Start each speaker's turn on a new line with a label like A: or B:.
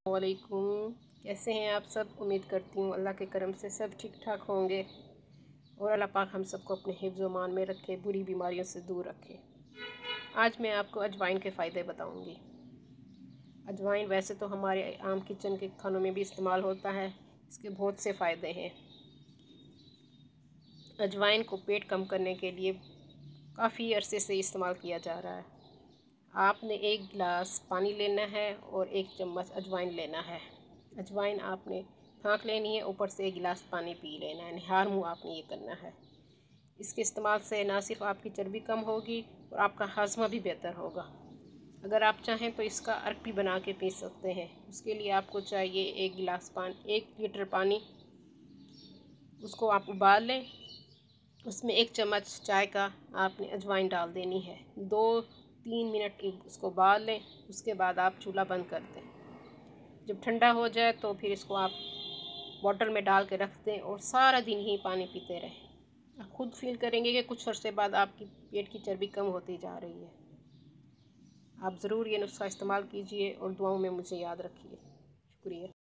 A: वालेकुम। कैसे हैं आप सब? उम्मीद करती हूँ अल्लाह के करम से सब ठीक ठाक होंगे और अल्लाह पाक हम सबको अपने हिफ्ज़ व मान में रखे, बुरी बीमारियों से दूर रखे। आज मैं आपको अजवाइन के फ़ायदे बताऊंगी। अजवाइन वैसे तो हमारे आम किचन के खानों में भी इस्तेमाल होता है। इसके बहुत से फ़ायदे हैं। अजवाइन को पेट कम करने के लिए काफ़ी अरसे से इस्तेमाल किया जा रहा है। आपने 1 गिलास पानी लेना है और 1 चम्मच अजवाइन लेना है। अजवाइन आपने फाँक लेनी है, ऊपर से 1 गिलास पानी पी लेना है। निहार मुँह आपने ये करना है। इसके इस्तेमाल से ना सिर्फ आपकी चर्बी कम होगी और आपका हाजमा भी बेहतर होगा। अगर आप चाहें तो इसका अर्क भी बना के पी सकते हैं। उसके लिए आपको चाहिए 1 लीटर पानी। उसको आप उबाल लें। उसमें 1 चम्मच चाय का आपने अजवाइन डाल देनी है। 2-3 मिनट उसको उबाल लें। उसके बाद आप चूल्हा बंद कर दें। जब ठंडा हो जाए तो फिर इसको आप बॉटल में डाल के रख दें और सारा दिन ही पानी पीते रहें। आप खुद फील करेंगे कि कुछ अर्से बाद आपकी पेट की चर्बी कम होती जा रही है। आप ज़रूर ये नुस्खा इस्तेमाल कीजिए और दुआओं में मुझे याद रखिए। शुक्रिया।